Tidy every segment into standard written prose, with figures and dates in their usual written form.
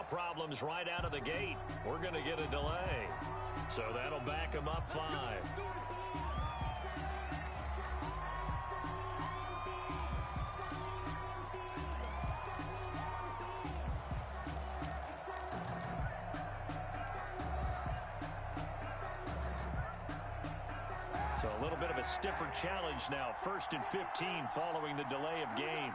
problems right out of the gate. We're going to get a delay. So that'll back them up 5. So a little bit of a stiffer challenge now. 1st and 15 following the delay of game.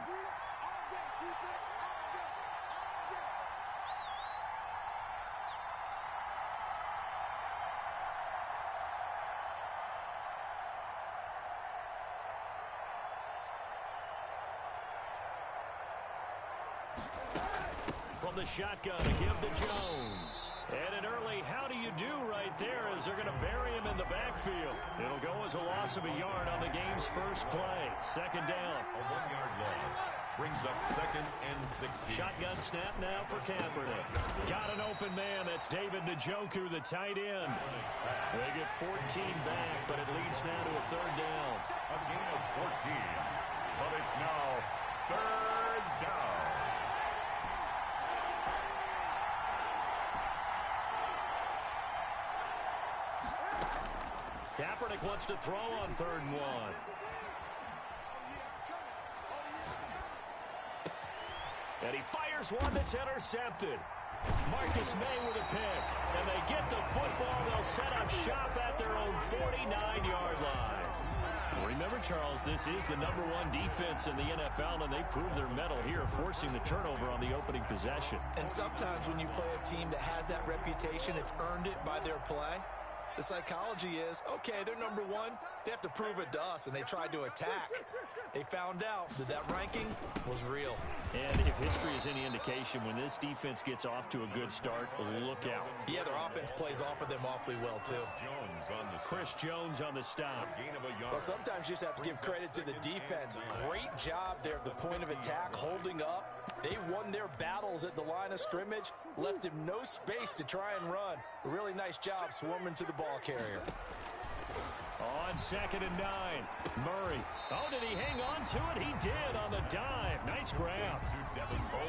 From the shotgun, a give to Jones. And an early how do you do right there as they're going to bury him in the backfield. It'll go as a loss of a yard on the game's first play. 2nd down. A 1-yard loss brings up 2nd and 16. Shotgun snap now for Kaepernick. Got an open man. That's David Njoku, the tight end. They get 14 back, but it leads now to a 3rd down. A gain of 14, but it's now 3rd down. Kaepernick wants to throw on 3rd and 1. And he fires one that's intercepted. Marcus May with a pick. And they get the football. They'll set up shop at their own 49-yard line. Remember, Charles, this is the #1 defense in the NFL, and they prove their mettle here, forcing the turnover on the opening possession. And sometimes when you play a team that has that reputation, it's earned it by their play. The psychology is, okay, they're #1. They have to prove it to us, and they tried to attack. They found out that that ranking was real. And if history is any indication, when this defense gets off to a good start, look out. Yeah, their offense plays off of them awfully well, too. Chris Jones on the stop. Well, sometimes you just have to give credit to the defense. Great job there at the point of attack, holding up. They won their battles at the line of scrimmage, left him no space to try and run. A really nice job swarming to the ball carrier. On 2nd and 9, Murray. Oh, did he hang on to it? He did on the dive. Nice grab.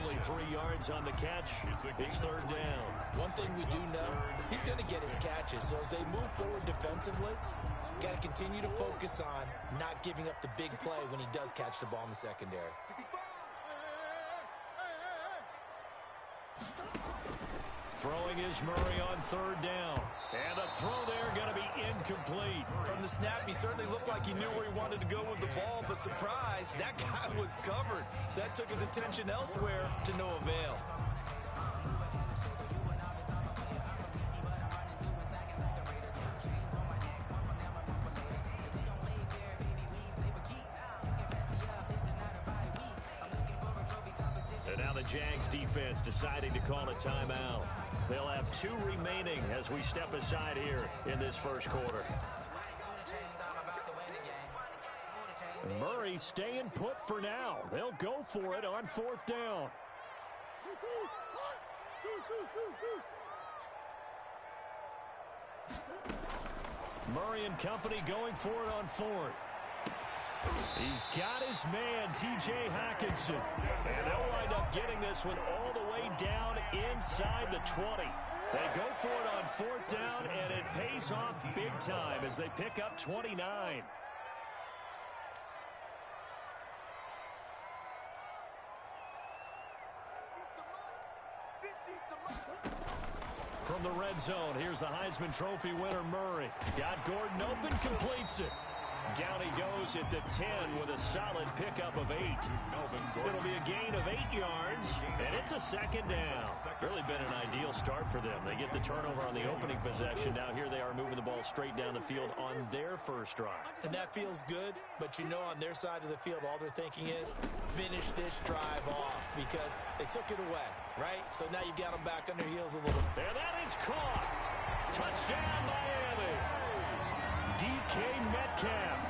Only 3 yards on the catch. It's 3rd down. One thing we do know, he's going to get his catches. So as they move forward defensively, got to continue to focus on not giving up the big play when he does catch the ball in the secondary. Throwing is Murray on 3rd down. And the throw there going to be incomplete. From the snap, he certainly looked like he knew where he wanted to go with the ball, but surprise, that guy was covered. So that took his attention elsewhere to no avail. And now the Jags defense deciding to call a timeout. They'll have 2 remaining as we step aside here in this first quarter. Murray staying put for now. They'll go for it on 4th down. Murray and company going for it on 4th. He's got his man, T.J. Hockenson. And they'll wind up getting this one all the way down inside the 20. They go for it on 4th down, and it pays off big time as they pick up 29. From the red zone, here's the Heisman Trophy winner, Murray. Got Gordon open, completes it. Down he goes at the 10 with a solid pickup of 8. It'll be a gain of 8 yards, and it's a 2nd down. Really been an ideal start for them. They get the turnover on the opening possession. Now here they are moving the ball straight down the field on their first drive. And that feels good, but you know on their side of the field, all they're thinking is finish this drive off because they took it away, right? So now you got them back on their heels a little. And that is caught. Touchdown, Miami. DK Metcalf,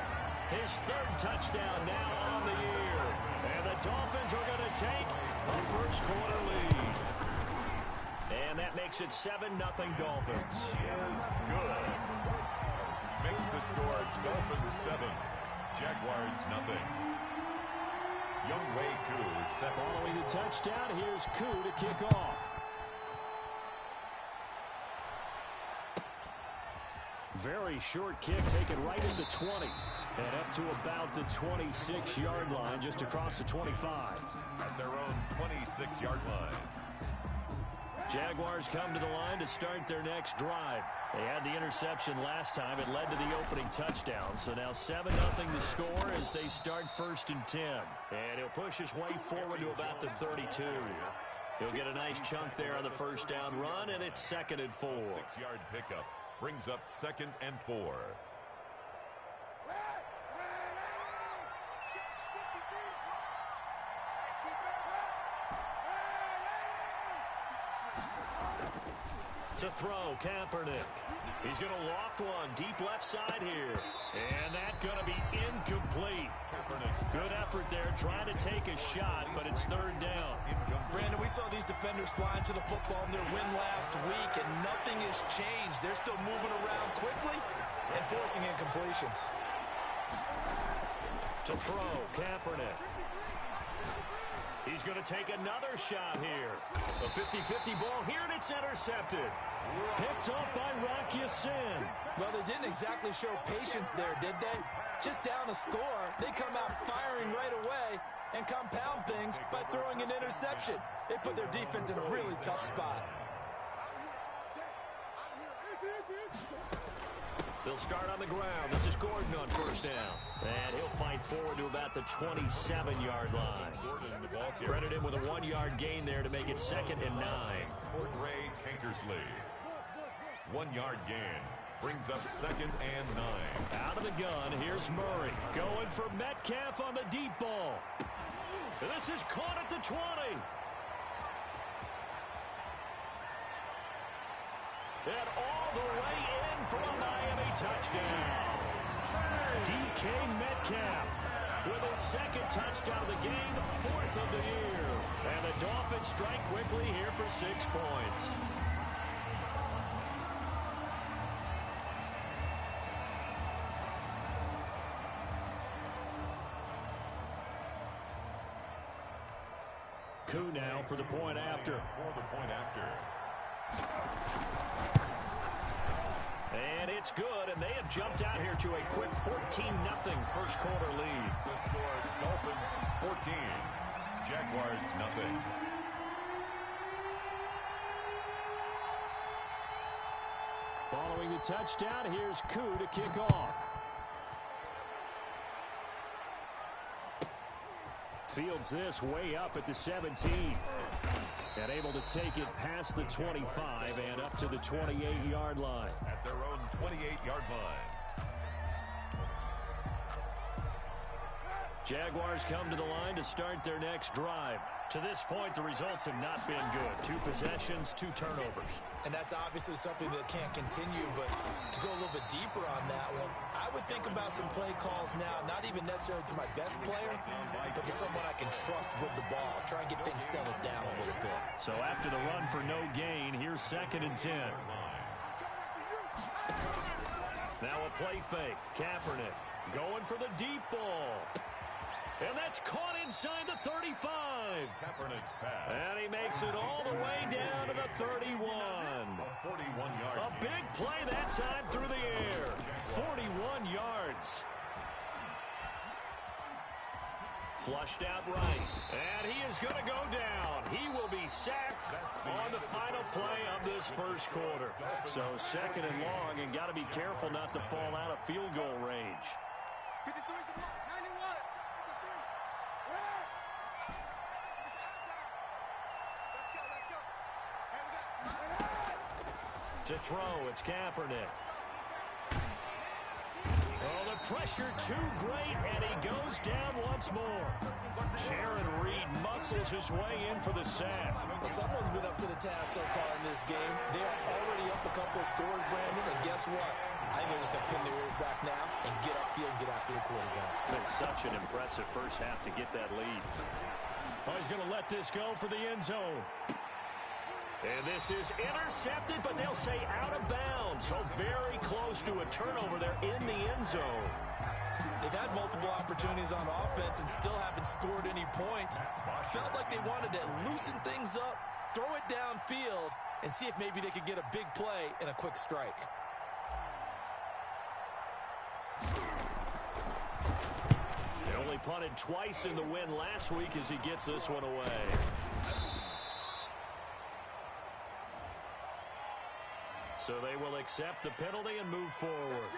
his 3rd touchdown now on the year. And the Dolphins are going to take a first quarter lead. And that makes it 7-0 Dolphins. Is good. Makes the score Dolphins 7, Jaguars 0. Younghoe Koo is set. Following the touchdown, here's Koo to kick off. Very short kick taken right at the 20. And up to about the 26-yard line, just across the 25. At their own 26-yard line. Jaguars come to the line to start their next drive. They had the interception last time. It led to the opening touchdown. So now 7-0 the score as they start 1st and 10. And he'll push his way forward to about the 32. He'll get a nice chunk there on the first down run, and it's 2nd and 4. 6-yard pickup brings up 2nd and 4. To throw, Kaepernick. He's going to loft one deep left side here. And that's going to be incomplete. Good effort there trying to take a shot, but it's 3rd down. Brandon, we saw these defenders flying to the football in their win last week, and nothing has changed. They're still moving around quickly and forcing incompletions. To throw, Kaepernick. He's going to take another shot here. A 50-50 ball here, and it's intercepted. Picked up by Rock Ya-Sin. Well, they didn't exactly show patience there, did they? Just down a score, they come out firing right away and compound things by throwing an interception. They put their defense in a really tough spot. They'll start on the ground. This is Gordon on 1st down. And he'll fight forward to about the 27-yard line. Credit him with a 1-yard gain there to make it 2nd and 9. Ray Tankersley. 1-yard gain brings up 2nd and 9. Out of the gun, here's Murray. Going for Metcalf on the deep ball. This is caught at the 20. And all the way in for a Miami touchdown. DK Metcalf with his 2nd touchdown of the game, 4th of the year. And the Dolphins strike quickly here for 6 points. Koo now for the point after. And it's good, and they have jumped out here to a quick 14-0 first quarter lead. The score, Dolphins 14, Jaguars nothing. Following the touchdown, here's Koo to kick off. Fields this way up at the 17. And able to take it past the 25 and up to the 28-yard line. At their own 28-yard line. Jaguars come to the line to start their next drive. To this point, the results have not been good. 2 possessions, 2 turnovers. And that's obviously something that can't continue, but to go a little bit deeper on that one, I would think about some play calls now, not even necessarily to my best player, but to someone I can trust with the ball. Try and get things settled down a little bit. So after the run for no gain, here's 2nd and 10. Now a play fake. Kaepernick going for the deep ball. And that's caught inside the 35. Kaepernick's pass. And he makes it all the way down to the 31. A 41-yard A big play that time through the air. 41 yards. Flushed out right. And he is going to go down. He will be sacked on the final play of this first quarter. So 2nd and long, and got to be careful not to fall out of field goal range. To throw, it's Kaepernick. Oh, the pressure too great, and he goes down once more. Jaron Reed muscles his way in for the sack. Well, someone's been up to the task so far in this game. They are already up a couple of scores, Brandon, and guess what? I think they're just going to pin their ears back now and get upfield and get after the quarterback. Been such an impressive first half to get that lead. Oh, he's going to let this go for the end zone. And this is intercepted, but they'll say out of bounds. So very close to a turnover there in the end zone. They've had multiple opportunities on offense and still haven't scored any points. Felt like they wanted to loosen things up, throw it downfield, and see if maybe they could get a big play and a quick strike. he punted twice in the win last week as he gets this one away. So they will accept the penalty and move forward.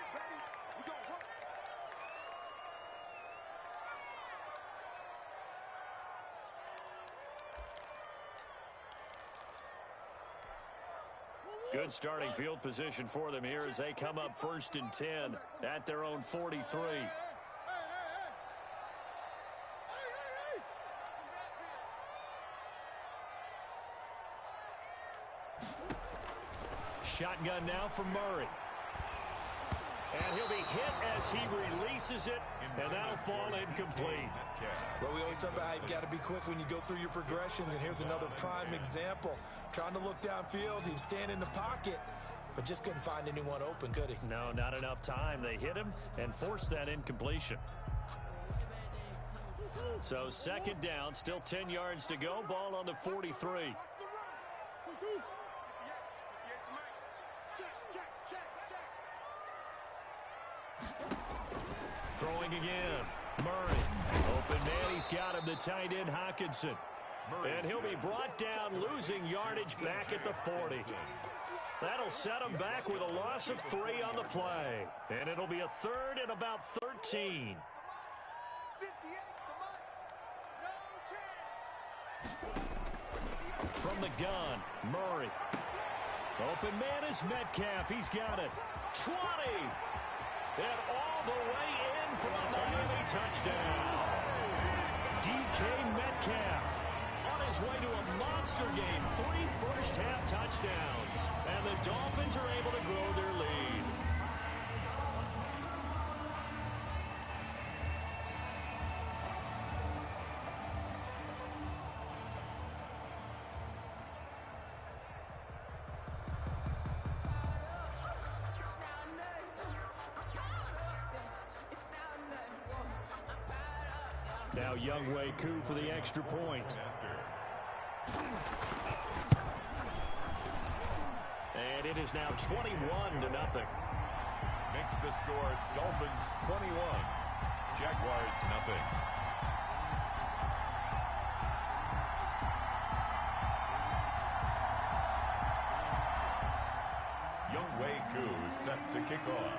Good starting field position for them here as they come up 1st and 10 at their own 43. Shotgun now for Murray. And he'll be hit as he releases it, and that'll fall incomplete. Well, we always talk about how you've got to be quick when you go through your progressions, and here's another prime example. Trying to look downfield, he was standing in the pocket, but just couldn't find anyone open, could he? No, not enough time. They hit him and forced that incompletion. So 2nd down, still 10 yards to go, ball on the 43. Throwing again. Murray. Open man. He's got him. The tight end, Hockenson. And he'll be brought down, losing yardage back at the 40. That'll set him back with a loss of 3 on the play. And it'll be a 3rd and about 13. From the gun, Murray. Open man is Metcalf. He's got it. 20. And all the way in for a Miami touchdown. DK Metcalf on his way to a monster game. 3 first-half touchdowns. And the Dolphins are able to grow their lead. Now Younghoe Koo for the extra point. And it is now 21-0. Makes the score Dolphins 21, Jaguars nothing. Younghoe Koo set to kick off.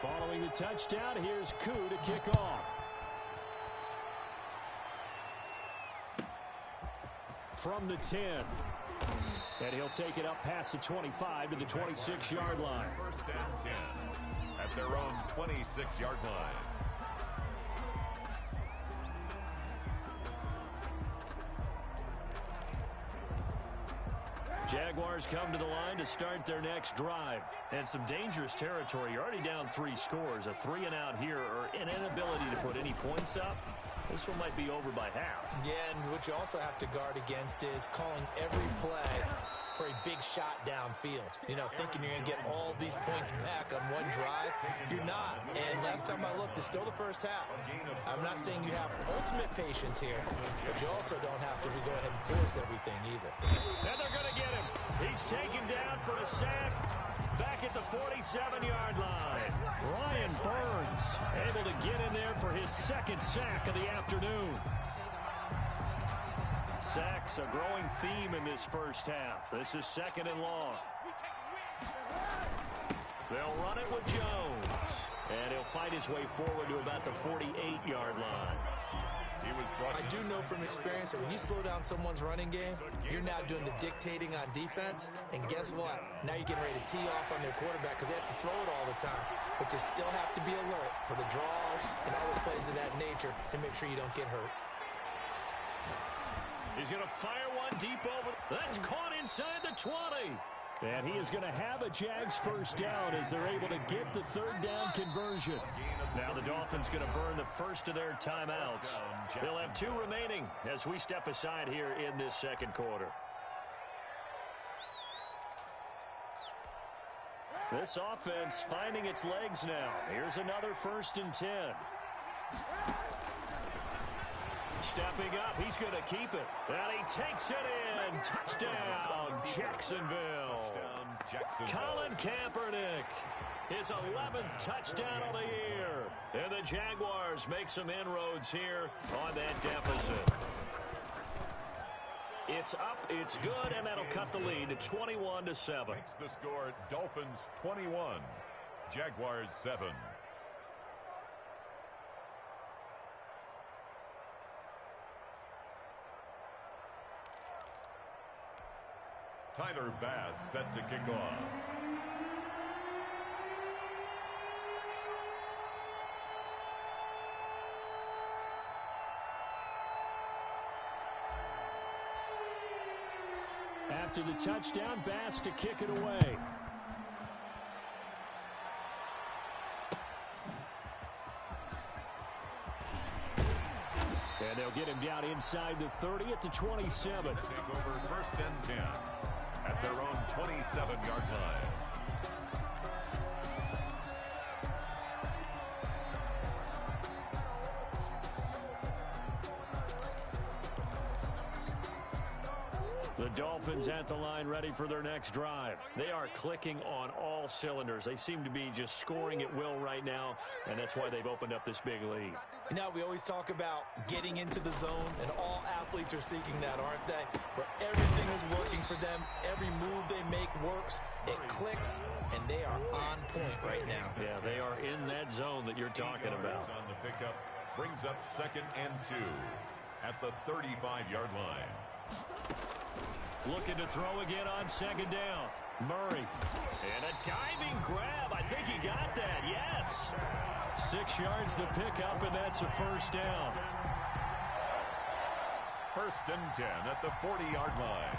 Following the touchdown, here's Koo to kick off. From the 10. And he'll take it up past the 25 to the 26-yard line. 1st and 10 at their own 26-yard line. Jaguars come to the line to start their next drive. And some dangerous territory. You're already down 3 scores. A 3-and-out here or an inability to put any points up. This one might be over by half. Yeah, and what you also have to guard against is calling every play for a big shot downfield. You know, thinking you're going to get all these points back on one drive. You're not. And last time I looked, it's still the first half. I'm not saying you have ultimate patience here, but you also don't have to go ahead and force everything either. And they're going to get him. He's taken down for a sack. Back at the 47-yard line. Brian Burns able to get in there for his 2nd sack of the afternoon. Sacks a growing theme in this first half. This is 2nd and long. They'll run it with Jones. And he'll fight his way forward to about the 48-yard line. I do know from experience that when you slow down someone's running game, you're now doing the dictating on defense. And guess what? Now you're getting ready to tee off on their quarterback because they have to throw it all the time. But you still have to be alert for the draws and other plays of that nature and make sure you don't get hurt. He's going to fire one deep over. That's caught inside the 20. And he is going to have a Jags first down as they're able to get the 3rd down conversion. Now the Dolphins going to burn the first of their timeouts. They'll have 2 remaining as we step aside here in this 2nd quarter. This offense finding its legs now. Here's another 1st and 10. Stepping up, he's going to keep it. And he takes it in. Touchdown, Jacksonville. Colin Kaepernick. His 11th touchdown of the year. And the Jaguars make some inroads here on that deficit. It's up, it's good, and that'll cut the lead to 21-7. Makes the score Dolphins 21, Jaguars 7. Tyler Bass set to kick off. After the touchdown, Bass to kick it away. And they'll get him down inside the 30 at the 27. Take over 1st and 10 at their own 27-yard line. The Dolphins at the line ready for their next drive. They are clicking on all cylinders. They seem to be just scoring at will right now, and that's why they've opened up this big lead. You know, we always talk about getting into the zone, and all athletes are seeking that, aren't they? Where everything is working for them, every move they make works, it clicks, and they are on point right now. Yeah, they are in that zone that you're talking about. On the pickup, brings up 2nd and 2 at the 35-yard line. Looking to throw again on 2nd down. Murray. And a diving grab. I think he got that. Yes. 6 yards the pickup, and that's a 1st down. 1st and 10 at the 40-yard line.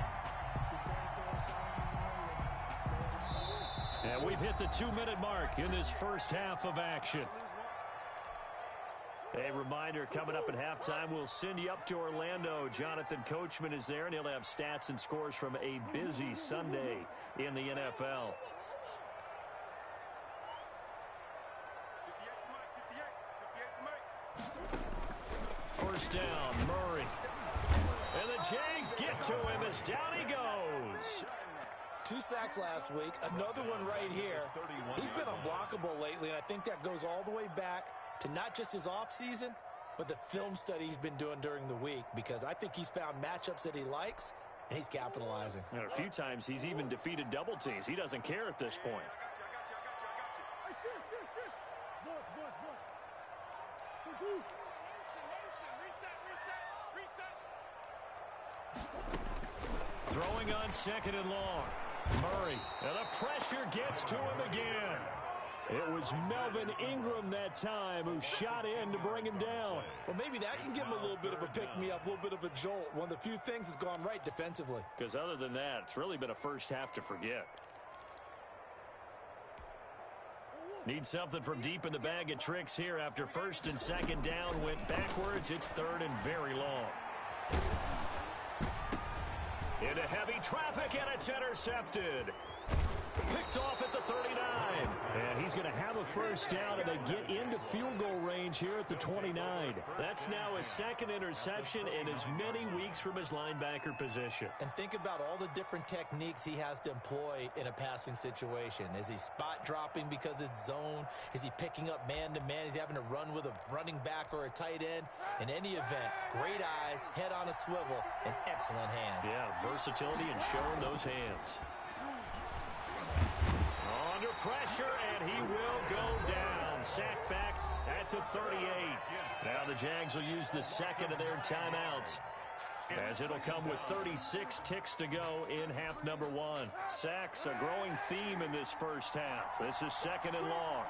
And we've hit the 2-minute mark in this first half of action. A reminder, coming up at halftime, we'll send you up to Orlando. Jonathan Coachman is there, and he'll have stats and scores from a busy Sunday in the NFL. First down, Murray. And the Jags get to him as down he goes. 2 sacks last week, another one right here. He's been unblockable lately, and I think that goes all the way back to not just his offseason, but the film study he's been doing during the week, because I think he's found matchups that he likes, and he's capitalizing. And a few times he's even defeated double teams. He doesn't care at this point. Throwing on 2nd and long. Murray, and the pressure gets to him again. It was Melvin Ingram that time who shot in to bring him down. Well, maybe that can give him a little bit of a pick-me-up, a little bit of a jolt. One of the few things that's gone right defensively. Because other than that, it's really been a first half to forget. Need something from deep in the bag of tricks here after 1st and 2nd down went backwards. It's 3rd and very long. Into heavy traffic, and it's intercepted. Picked off at the 39. And he's going to have a first down, and they get into field goal range here at the 29. That's now his 2nd interception in as many weeks from his linebacker position. And think about all the different techniques he has to employ in a passing situation. Is he spot dropping because it's zone? Is he picking up man-to-man? Is he having to run with a running back or a tight end? In any event, great eyes, head on a swivel, and excellent hands. Yeah, versatility and showing those hands. Under pressure, and he will go down. Sacked back at the 38. Now the Jags will use the 2nd of their timeouts, as it'll come with 36 ticks to go in half number 1. Sacks, a growing theme in this first half. This is 2nd and long.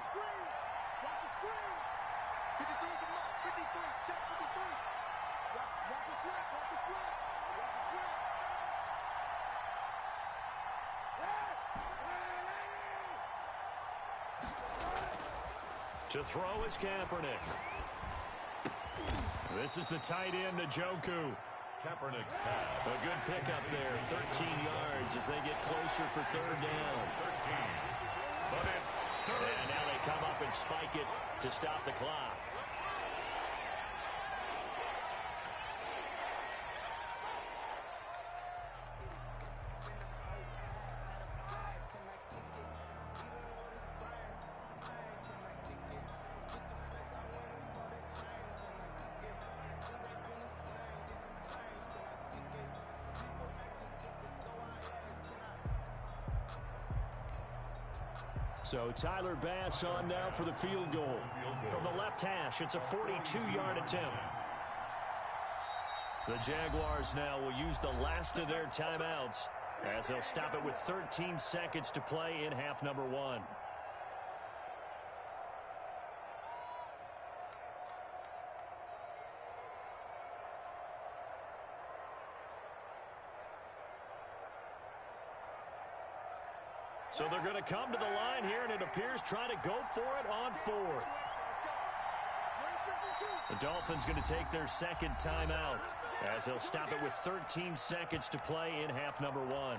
To throw is Kaepernick. This is the tight end, Njoku. Kaepernick's pass. A good pickup there, 13 yards as they get closer for 3rd down. 13. But it's 3rd. And now they come up and spike it to stop the clock. So Tyler Bass on now for the field goal. From the left hash, it's a 42-yard attempt. The Jaguars now will use the last of their timeouts as they'll stop it with 13 seconds to play in half number 1. So they're going to come to the line here, and it appears trying to go for it on 4th. The Dolphins going to take their second timeout as they'll stop it with 13 seconds to play in half number 1.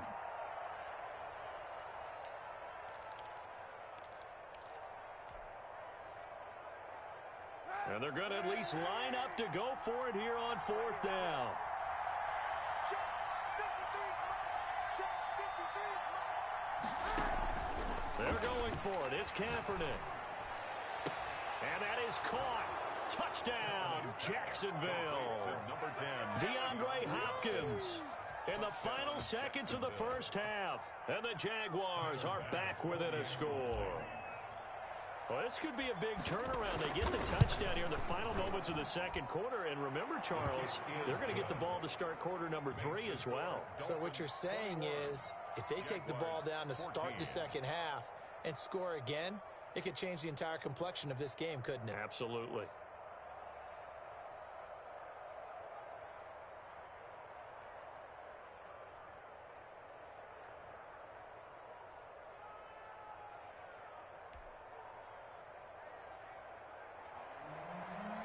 And they're going to at least line up to go for it here on 4th down. They're going for it. It's Kaepernick. And that is caught. Touchdown, Jacksonville. Number 10. DeAndre Hopkins in the final seconds of the first half. And the Jaguars are back within a score. Well, this could be a big turnaround. They get the touchdown here in the final moments of the second quarter. And remember, Charles, they're going to get the ball to start quarter number 3 as well. So what you're saying is, if they take the ball down to start the second half and score again, it could change the entire complexion of this game, couldn't it? Absolutely.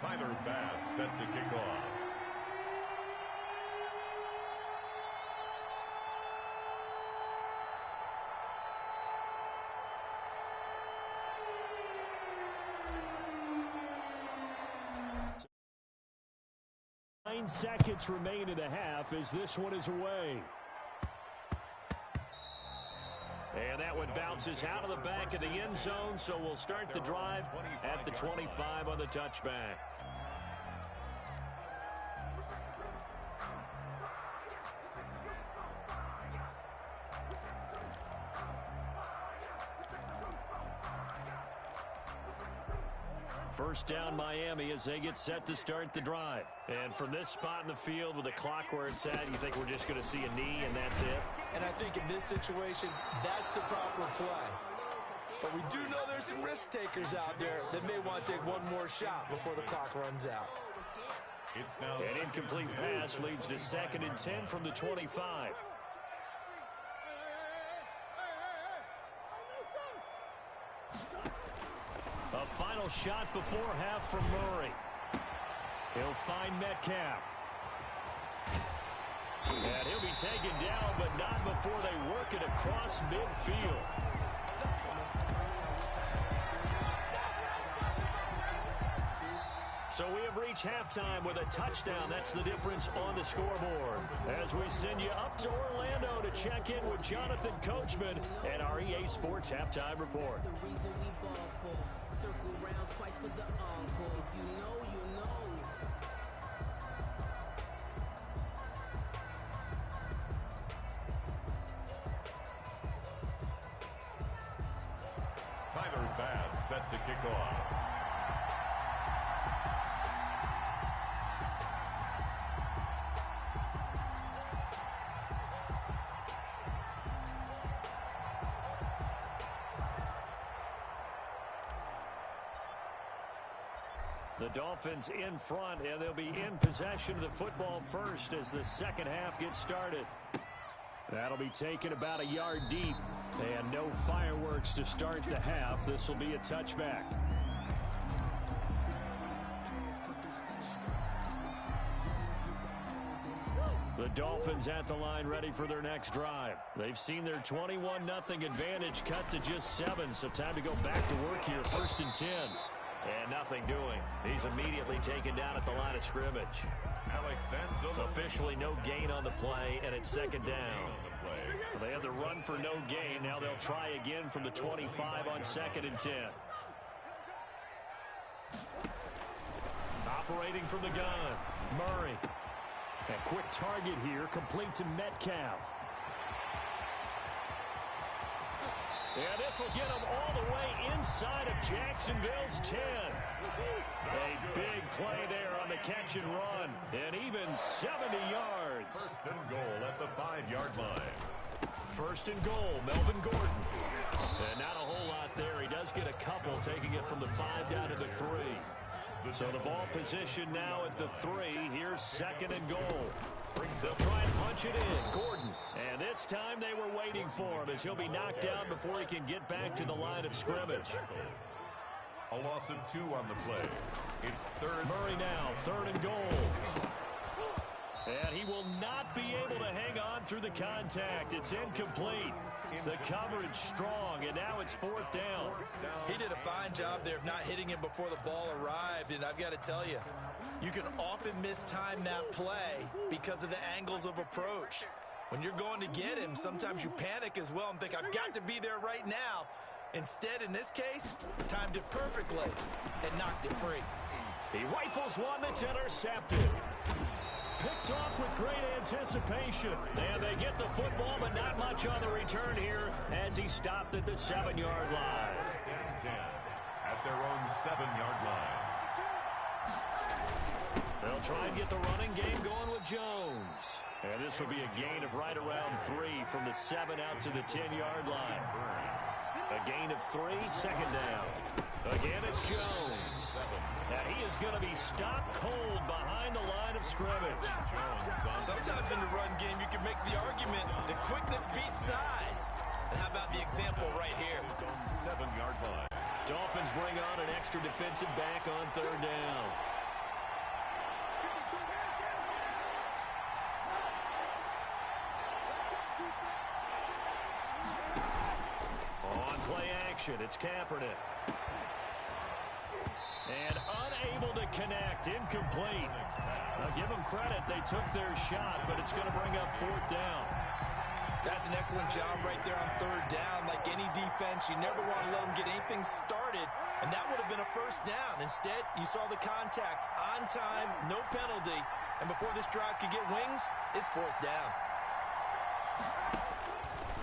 Tyler Bass set to kick off. Nine seconds remain in the half as this one is away. And that one bounces out of the back of the end zone, so we'll start the drive at the 25 on the touchback. First down Miami as they get set to start the drive. And from this spot in the field with the clock where it's at, you think we're just going to see a knee and that's it? And I think in this situation, that's the proper play. But we do know there's some risk takers out there that may want to take one more shot before the clock runs out. It's now an incomplete pass leads to 2nd and 10 from the 25. A final shot before half from Murray. He'll find Metcalf. And he'll be taken down, but not before they work it across midfield. So we have reached halftime with a touchdown. That's the difference on the scoreboard. As we send you up to Orlando to check in with Jonathan Coachman and our EA Sports Halftime Report. Tyler Bass set to kick off. The Dolphins in front, and they'll be in possession of the football first as the second half gets started. That'll be taken about a yard deep, and no fireworks to start the half. This will be a touchback. The Dolphins at the line ready for their next drive. They've seen their 21-0 advantage cut to just 7, so time to go back to work here. 1st and 10. And nothing doing. He's immediately taken down at the line of scrimmage. Officially no gain on the play, and it's 2nd down. Well, they had the run for no gain. Now they'll try again from the 25 on 2nd and 10. Operating from the gun, Murray. A quick target here, complete to Metcalf. And this will get him all the way inside of Jacksonville's 10. A big play there on the catch and run. And even 70 yards. First and goal at the 5-yard line. First and goal, Melvin Gordon. And not a whole lot there. He does get a couple, taking it from the 5 down to the 3. So the ball position now at the 3. Here's second and goal. They'll try and punch it in. Gordon. And this time they were waiting for him as he'll be knocked down before he can get back to the line of scrimmage. A loss of 2 on the play. It's third. Murray now, third and goal. And he will not be able to hang on through the contact. It's incomplete. The coverage strong, and now it's fourth down. He did a fine job there of not hitting him before the ball arrived, and I've got to tell you, you can often mistime that play because of the angles of approach. When you're going to get him, sometimes you panic as well and think, I've got to be there right now. Instead, in this case, timed it perfectly and knocked it free. He rifles one that's intercepted. Picked off with great anticipation. And they get the football, but not much on the return here as he stopped at the 7-yard line. First and 10 at their own 7-yard line. They'll try and get the running game going with Jones. And this will be a gain of right around 3 from the 7 out to the 10-yard line. A gain of 3, second down. Again, it's Jones. And he is going to be stopped cold behind the line of scrimmage. Sometimes in the run game, you can make the argument that quickness beats size. And how about the example right here? 7-yard line. Dolphins bring on an extra defensive back on third down. On play action, it's Kaepernick. And unable to connect, incomplete. Now give them credit, they took their shot, but it's going to bring up fourth down. That's an excellent job right there on third down. Like any defense, you never want to let them get anything started, and that would have been a first down. Instead, you saw the contact on time, no penalty, and before this drive could get wings, it's fourth down.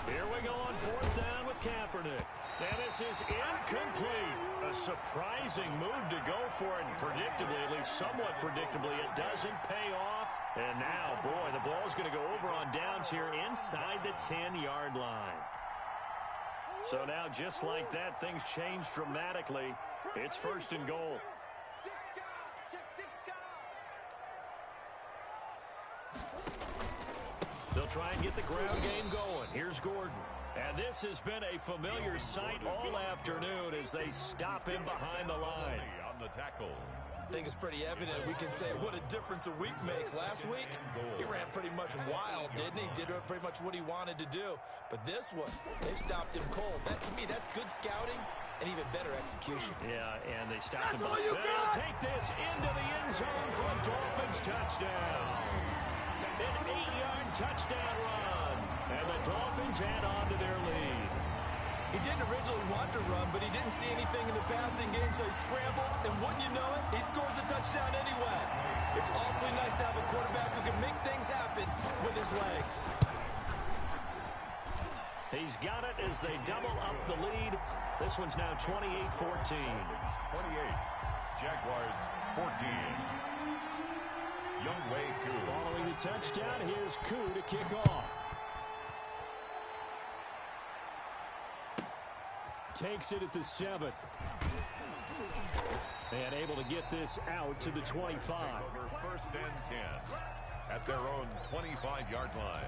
Here we go on fourth down with Kaepernick. And this is incomplete. A surprising move to go for it. And predictably, at least somewhat predictably, it doesn't pay off. And now, boy, the ball's going to go over on downs here inside the 10-yard line. So now, just like that, things change dramatically. It's first and goal. They'll try and get the ground game going. Here's Gordon. And this has been a familiar sight all afternoon as they stop him behind the line. On the tackle. I think it's pretty evident. We can say what a difference a week makes. Last week, he ran pretty much wild, didn't he? Did pretty much what he wanted to do. But this one, they stopped him cold. That, to me, that's good scouting and even better execution. Yeah, and they stopped him. They'll take this into the end zone for a Dolphins touchdown. An 8-yard touchdown run. And the Dolphins add on to their lead. He didn't originally want to run, but he didn't see anything in the passing game, so he scrambled, and wouldn't you know it, he scores a touchdown anyway. It's awfully nice to have a quarterback who can make things happen with his legs. He's got it as they double up the lead. This one's now 28-14. 28. Jaguars 14. Youngway Koo. Following the touchdown, here's Koo to kick off. Takes it at the 7. And able to get this out to the 25. Over first and 10 at their own 25-yard line.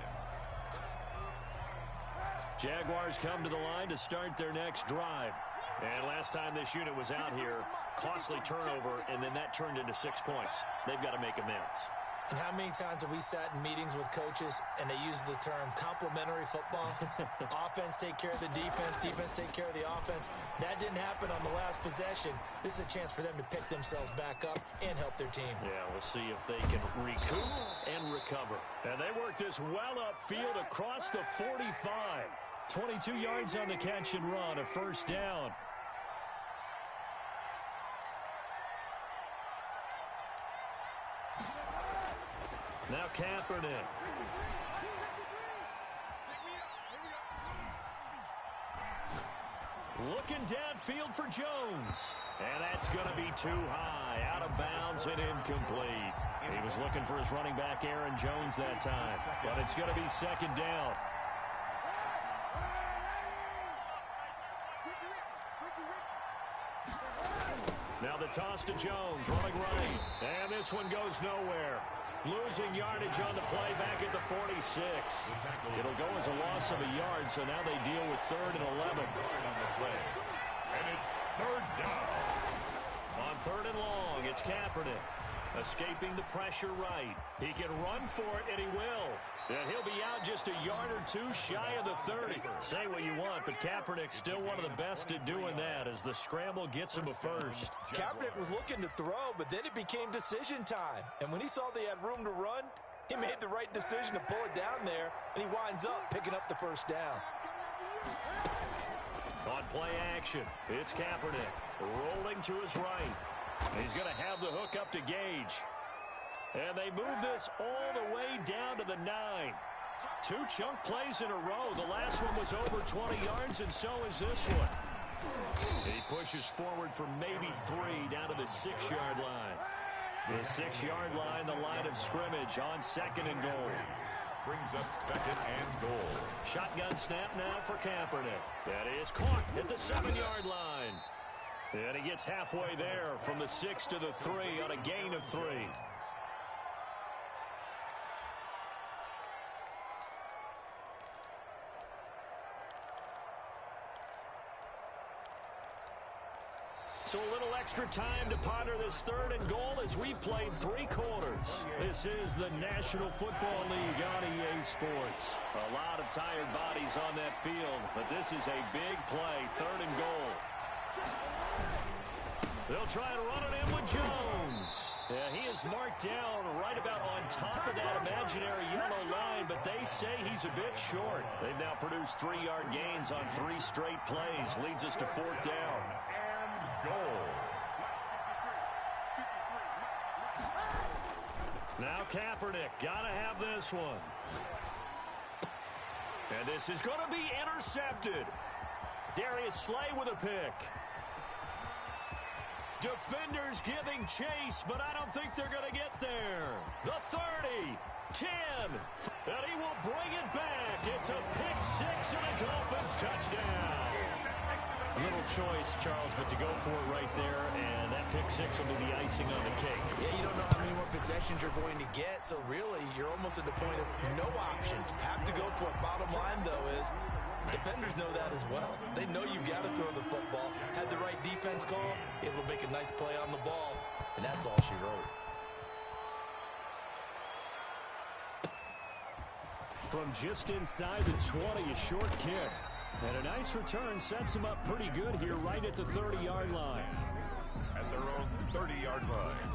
Jaguars come to the line to start their next drive. And last time this unit was out here, costly turnover, and then that turned into 6 points. They've got to make amends. And how many times have we sat in meetings with coaches and they use the term complementary football? Offense take care of the defense, defense take care of the offense. That didn't happen on the last possession. This is a chance for them to pick themselves back up and help their team. Yeah, we'll see if they can recoup and recover. And they work this well upfield across the 45. 22 yards on the catch and run, a first down. Now Kaepernick. Looking downfield for Jones. And that's going to be too high. Out of bounds and incomplete. He was looking for his running back, Aaron Jones, that time. But it's going to be second down. Now the toss to Jones, running right. And this one goes nowhere. Losing yardage on the play back at the 46. It'll go as a loss of a yard, so now they deal with 3rd and 11. And it's 3rd down. On 3rd and long, it's Kaepernick. Escaping the pressure right. He can run for it, and he will. And he'll be out just a yard or two shy of the 30. Say what you want, but Kaepernick's still one of the best at doing that as the scramble gets him a first. Kaepernick was looking to throw, but then it became decision time. And when he saw they had room to run, he made the right decision to pull it down there, and he winds up picking up the first down. On play action, it's Kaepernick rolling to his right. He's going to have the hook up to Gage. And they move this all the way down to the 9. 2 chunk plays in a row. The last one was over 20 yards, and so is this one. He pushes forward for maybe 3 down to the 6-yard line. The 6-yard line, the line of scrimmage on 2nd and goal. Brings up 2nd and goal. Shotgun snap now for Kaepernick. That is caught at the 7-yard line. And he gets halfway there from the 6 to the 3 on a gain of 3. So a little extra time to ponder this 3rd and goal as we've played 3 quarters. This is the National Football League on EA Sports. A lot of tired bodies on that field, but this is a big play, 3rd and goal. They'll try to run it in with Jones. Yeah, he is marked down right about on top of that imaginary yellow line, but they say he's a bit short. They've now produced 3-yard gains on 3 straight plays. Leads us to 4th down. And goal. Now Kaepernick, gotta have this one. And this is going to be intercepted. Darius Slay with a pick. Defenders giving chase, but I don't think they're going to get there. The 30, 10, and he will bring it back. It's a pick-6 and a Dolphins touchdown. A little choice, Charles, but to go for it right there, and that pick-6 will be the icing on the cake. Yeah, you don't know how many more possessions you're going to get, so really you're almost at the point of no option. Have to go for it. Bottom line, though, is defenders know that as well. They know you've got to throw the football. Had the right defense call, able to make a nice play on the ball, and that's all she wrote. From just inside the 20, a short kick. And a nice return sets him up pretty good here right at the 30-yard line. At their own 30-yard line.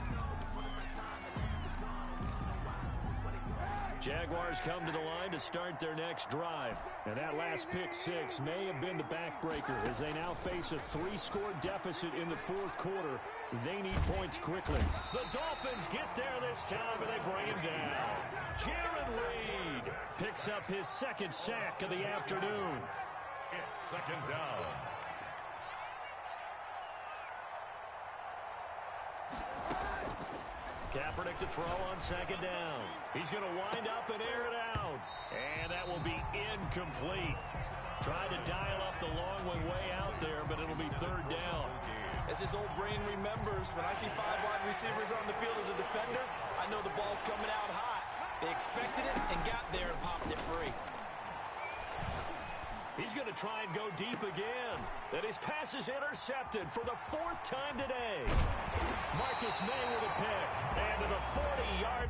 Jaguars come to the line to start their next drive. And that last pick-6 may have been the backbreaker as they now face a 3-score deficit in the 4th quarter. They need points quickly. The Dolphins get there this time, and they bring him down. Jaron Reed picks up his 2nd sack of the afternoon. It's 2nd down. Kaepernick to throw on 2nd down. He's going to wind up and air it out. And that will be incomplete. Tried to dial up the long one way out there, but it'll be 3rd down. As his old brain remembers, when I see 5 wide receivers on the field as a defender, I know the ball's coming out hot. They expected it and got there and popped it free. He's going to try and go deep again. And his pass is intercepted for the 4th time today. Marcus May with a pick. And to the 40-yard